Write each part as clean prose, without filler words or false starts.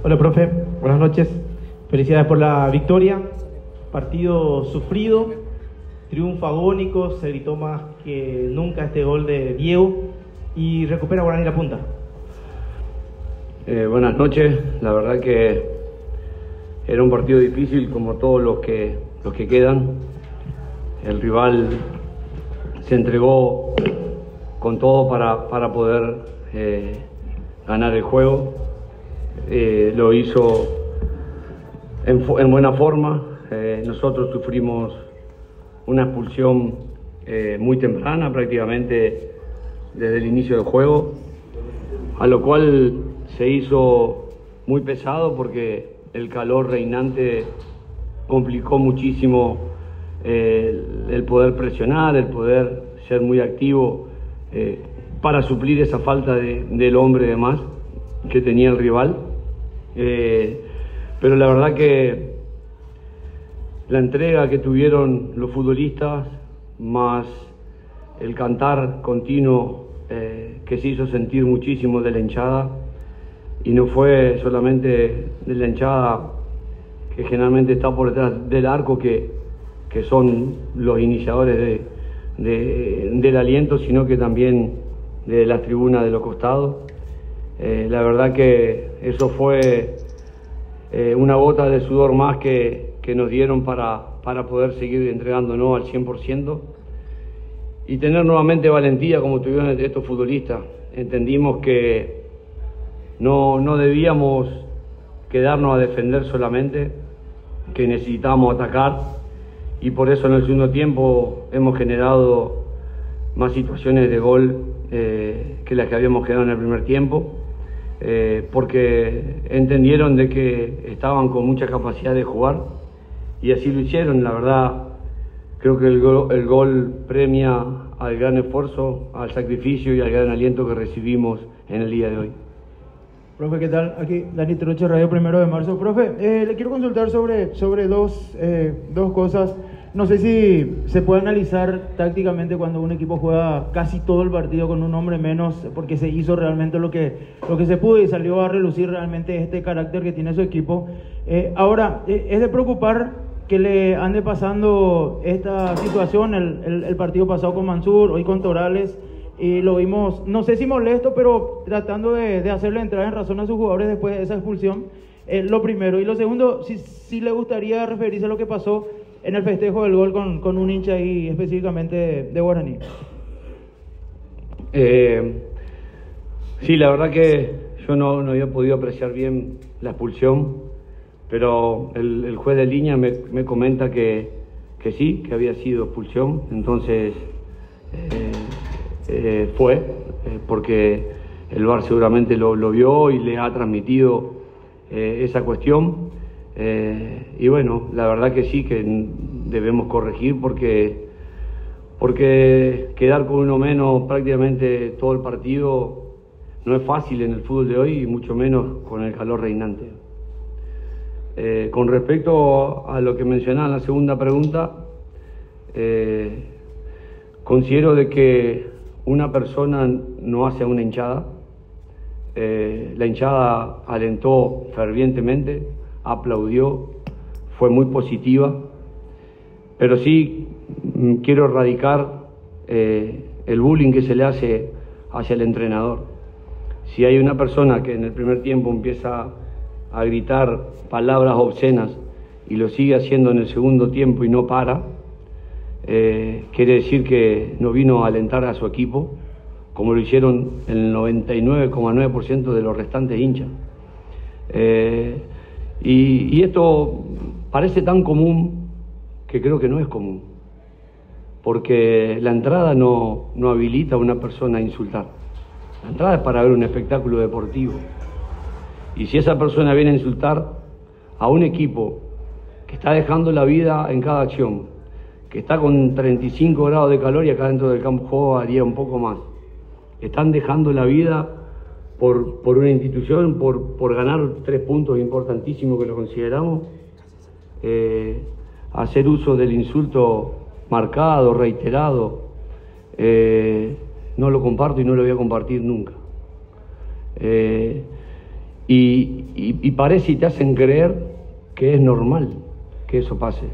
Hola, profe. Buenas noches. Felicidades por la victoria. Partido sufrido, triunfo agónico, se gritó más que nunca este gol de Diego y recupera Guaraní la punta. Buenas noches. La verdad que era un partido difícil como todos los que quedan. El rival se entregó con todo para poder ganar el juego. Lo hizo en buena forma. Nosotros sufrimos una expulsión muy temprana, prácticamente desde el inicio del juego, a lo cual se hizo muy pesado porque el calor reinante complicó muchísimo el poder presionar, el poder ser muy activo para suplir esa falta del hombre de más que tenía el rival. Pero la verdad que la entrega que tuvieron los futbolistas, más el cantar continuo que se hizo sentir muchísimo de la hinchada, y no fue solamente de la hinchada que generalmente está por detrás del arco, que son los iniciadores del aliento, sino que también de las tribunas de los costados. La verdad que eso fue una gota de sudor más que nos dieron para poder seguir entregándonos al 100% y tener nuevamente valentía como tuvieron estos futbolistas. Entendimos que no debíamos quedarnos a defender solamente, que necesitábamos atacar, y por eso en el segundo tiempo hemos generado más situaciones de gol que las que habíamos quedado en el primer tiempo, porque entendieron de que estaban con mucha capacidad de jugar y así lo hicieron. La verdad, creo que el gol premia al gran esfuerzo, al sacrificio y al gran aliento que recibimos en el día de hoy. Profe, ¿qué tal? Aquí Dani Troche, Radio 1 de Marzo. Profe, le quiero consultar sobre dos cosas. No sé si se puede analizar tácticamente cuando un equipo juega casi todo el partido con un hombre menos, porque se hizo realmente lo que se pudo y salió a relucir realmente este carácter que tiene su equipo. Ahora, es de preocupar que le ande pasando esta situación, el partido pasado con Mansur, hoy con Torales, y lo vimos, no sé si molesto, pero tratando de hacerle entrar en razón a sus jugadores después de esa expulsión, lo primero. Y lo segundo, si le gustaría referirse a lo que pasó en el festejo del gol con un hincha ahí específicamente de Guaraní. Sí, la verdad que yo no había podido apreciar bien la expulsión, pero el juez de línea me comenta que sí, que había sido expulsión. Entonces fue porque el VAR seguramente lo vio y le ha transmitido esa cuestión. Y bueno, la verdad que sí, que debemos corregir porque quedar con uno menos prácticamente todo el partido no es fácil en el fútbol de hoy, y mucho menos con el calor reinante. Con respecto a lo que mencionaba en la segunda pregunta, considero de que una persona no hace a una hinchada. La hinchada alentó fervientemente, aplaudió, fue muy positiva, pero sí quiero erradicar el bullying que se le hace hacia el entrenador. Si hay una persona que en el primer tiempo empieza a gritar palabras obscenas y lo sigue haciendo en el segundo tiempo y no para, quiere decir que no vino a alentar a su equipo, como lo hicieron el 99,9% de los restantes hinchas. Y esto parece tan común que creo que no es común, porque la entrada no habilita a una persona a insultar. La entrada es para ver un espectáculo deportivo, y si esa persona viene a insultar a un equipo que está dejando la vida en cada acción, que está con 35 grados de calor y acá dentro del campo de juego haría un poco más, están dejando la vida por una institución, por ganar 3 puntos importantísimos que lo consideramos, hacer uso del insulto marcado, reiterado, no lo comparto y no lo voy a compartir nunca. y parece y te hacen creer que es normal que eso pase.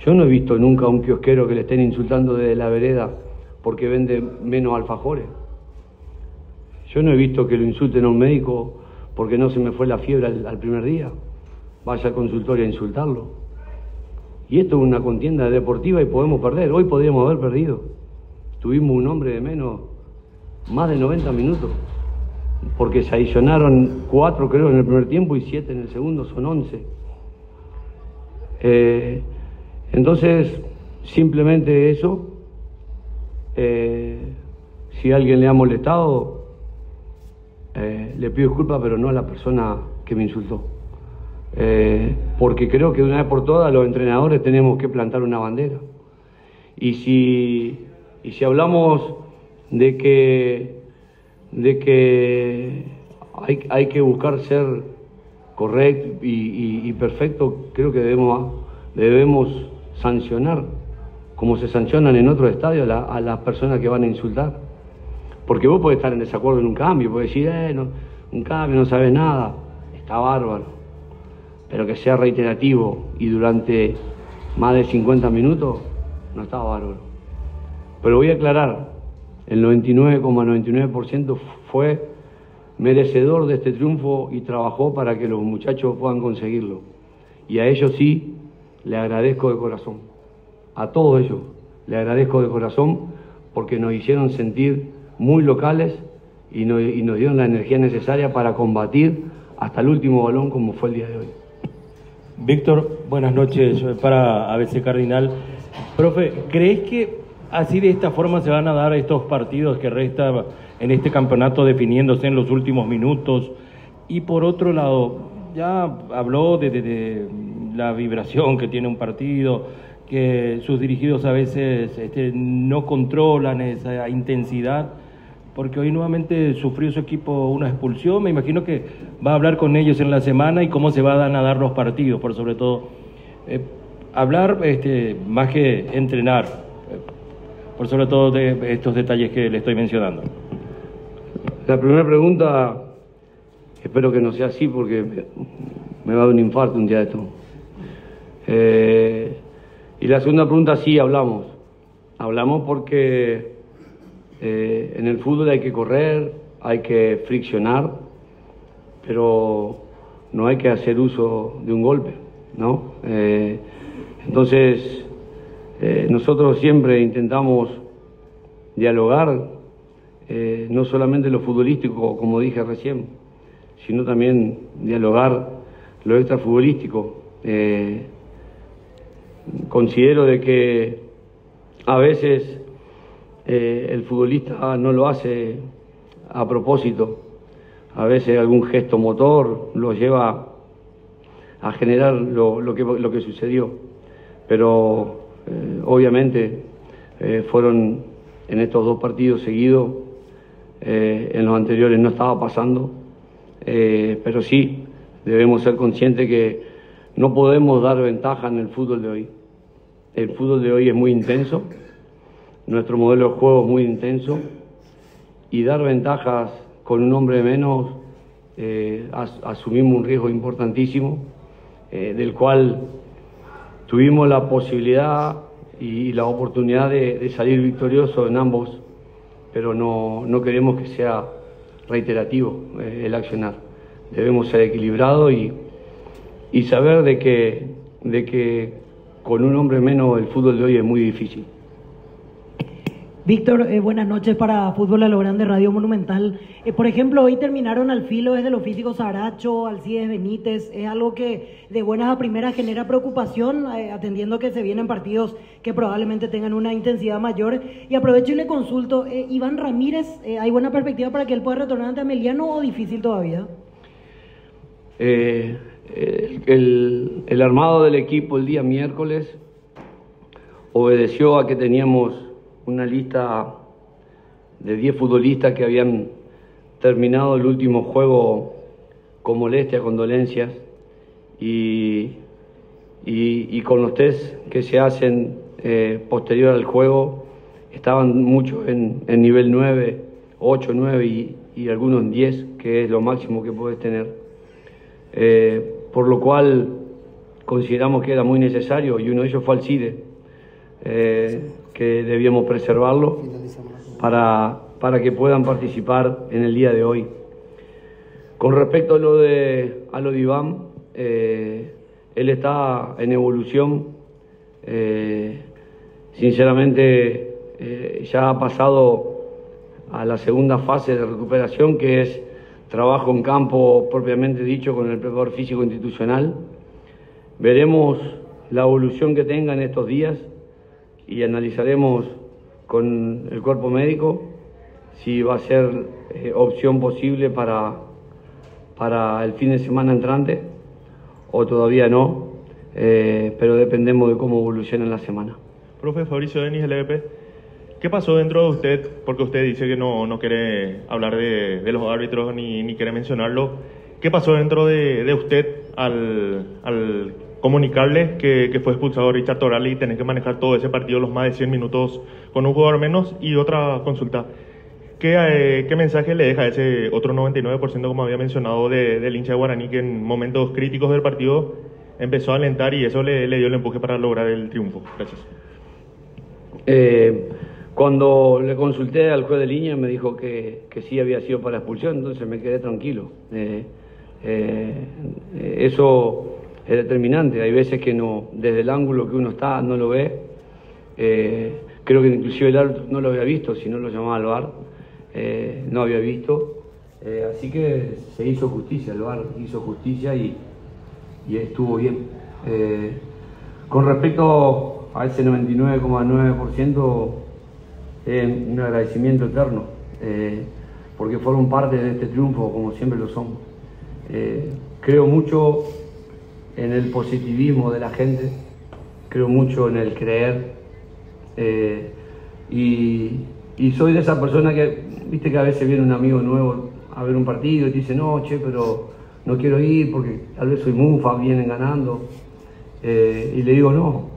Yo no he visto nunca a un kiosquero que le estén insultando desde la vereda porque vende menos alfajores. Yo no he visto que lo insulten a un médico porque no se me fue la fiebre al primer día. Vaya al consultorio a insultarlo. Y esto es una contienda deportiva y podemos perder. Hoy podríamos haber perdido. Tuvimos un hombre de menos, más de 90 minutos. Porque se adicionaron 4 creo en el primer tiempo y 7 en el segundo, son 11. Entonces, simplemente eso. Si a alguien le ha molestado, le pido disculpas, pero no a la persona que me insultó. Porque creo que de una vez por todas los entrenadores tenemos que plantar una bandera. Y si hablamos de que hay que buscar ser correcto y perfecto, creo que debemos sancionar, como se sancionan en otros estadios, a las personas que van a insultar. Porque vos podés estar en desacuerdo en un cambio, podés decir, no, un cambio, no sabes nada, está bárbaro. Pero que sea reiterativo y durante más de 50 minutos, no está bárbaro. Pero voy a aclarar, el 99,99% fue merecedor de este triunfo y trabajó para que los muchachos puedan conseguirlo. Y a ellos sí, le agradezco de corazón. A todos ellos, le agradezco de corazón porque nos hicieron sentir muy locales y nos dieron la energía necesaria para combatir hasta el último balón como fue el día de hoy. Víctor, buenas noches para ABC Cardinal. Profe, ¿crees que así de esta forma se van a dar estos partidos que resta en este campeonato definiéndose en los últimos minutos? Y por otro lado, ya habló de la vibración que tiene un partido, que sus dirigidos a veces no controlan esa intensidad, porque hoy nuevamente sufrió su equipo una expulsión. Me imagino que va a hablar con ellos en la semana y cómo se van a dar los partidos, por sobre todo hablar más que entrenar, por sobre todo de estos detalles que le estoy mencionando. La primera pregunta, espero que no sea así porque me va a dar un infarto un día de esto. Y la segunda pregunta, sí, hablamos porque en el fútbol hay que correr, hay que friccionar, pero no hay que hacer uso de un golpe, ¿no? Entonces, nosotros siempre intentamos dialogar, no solamente lo futbolístico, como dije recién, sino también dialogar lo extrafutbolístico. Considero de que a veces el futbolista no lo hace a propósito. A veces algún gesto motor lo lleva a generar lo que sucedió. Pero obviamente fueron en estos 2 partidos seguidos, en los anteriores no estaba pasando, pero sí debemos ser conscientes que no podemos dar ventaja en el fútbol de hoy. El fútbol de hoy es muy intenso, nuestro modelo de juego es muy intenso, y dar ventajas con un hombre menos, asumimos un riesgo importantísimo, del cual tuvimos la posibilidad y la oportunidad de salir victoriosos en ambos, pero no queremos que sea reiterativo el accionar. Debemos ser equilibrados y saber de que con un hombre menos el fútbol de hoy es muy difícil. Víctor, buenas noches para Fútbol a lo Grande, Radio Monumental. Por ejemplo, hoy terminaron al filo desde los físicos Saracho, Alcides Benítez. Es algo que de buenas a primeras genera preocupación, atendiendo que se vienen partidos que probablemente tengan una intensidad mayor. Y aprovecho y le consulto, Iván Ramírez, ¿hay buena perspectiva para que él pueda retornar ante Emiliano o difícil todavía? El armado del equipo el día miércoles obedeció a que teníamos una lista de 10 futbolistas que habían terminado el último juego con molestias, con dolencias, y con los test que se hacen posterior al juego estaban muchos en nivel 9, 8, 9 y algunos en 10, que es lo máximo que puedes tener. por lo cual consideramos que era muy necesario, y uno de ellos fue Alcide, que debíamos preservarlo para que puedan participar en el día de hoy. Con respecto a lo de Iván, él está en evolución, sinceramente ya ha pasado a la segunda fase de recuperación, que es trabajo en campo propiamente dicho con el preparador físico institucional. Veremos la evolución que tenga en estos días y analizaremos con el cuerpo médico si va a ser opción posible para el fin de semana entrante o todavía no, pero dependemos de cómo evoluciona en la semana. Profe Fabricio Denis, LVP, ¿qué pasó dentro de usted? Porque usted dice que no quiere hablar de los árbitros ni quiere mencionarlo. ¿Qué pasó dentro de usted al comunicarle que fue expulsado Richard Torales y tenés que manejar todo ese partido, los más de 100 minutos con un jugador menos? Y otra consulta, ¿qué mensaje le deja a ese otro 99%, como había mencionado, del hincha de Guaraní, que en momentos críticos del partido empezó a alentar y eso le dio el empuje para lograr el triunfo? Gracias. Cuando le consulté al juez de línea me dijo que sí había sido para expulsión, entonces me quedé tranquilo. Eso es determinante. Hay veces que no, desde el ángulo que uno está no lo ve. Creo que inclusive el árbitro no lo había visto, si no lo llamaba al VAR, no había visto. Así que se hizo justicia, el VAR hizo justicia y estuvo bien. Con respecto a ese 99,9%, un agradecimiento eterno, porque fueron parte de este triunfo, como siempre lo somos. Creo mucho en el positivismo de la gente, creo mucho en el creer, y soy de esa persona que, viste que a veces viene un amigo nuevo a ver un partido y te dice, no, che, pero no quiero ir porque tal vez soy mufa, vienen ganando, y le digo, no,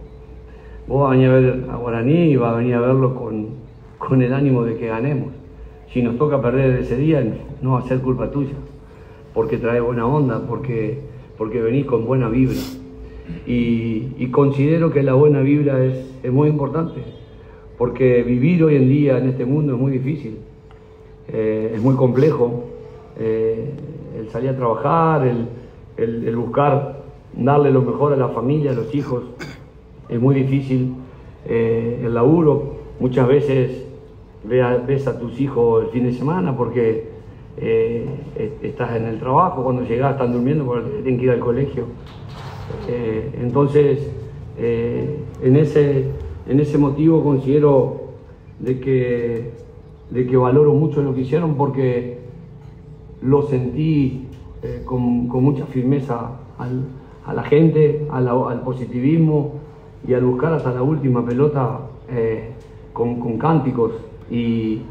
vos vas a venir a ver a Guaraní y vas a venir a verlo con el ánimo de que ganemos. Si nos toca perder ese día, no va a ser culpa tuya, porque traes buena onda, porque venís con buena vibra. Y considero que la buena vibra es muy importante, porque vivir hoy en día en este mundo es muy difícil, es muy complejo. El salir a trabajar, el buscar darle lo mejor a la familia, a los hijos, es muy difícil. El laburo, muchas veces ves a tus hijos el fin de semana porque estás en el trabajo, cuando llegás están durmiendo porque tienen que ir al colegio. Entonces, en ese motivo considero de que valoro mucho lo que hicieron, porque lo sentí con mucha firmeza a la gente, al positivismo y al buscar hasta la última pelota con cánticos, y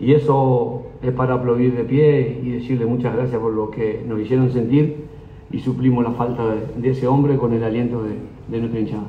eso es para aplaudir de pie y decirle muchas gracias por lo que nos hicieron sentir, y suplimos la falta de ese hombre con el aliento de nuestra hinchada.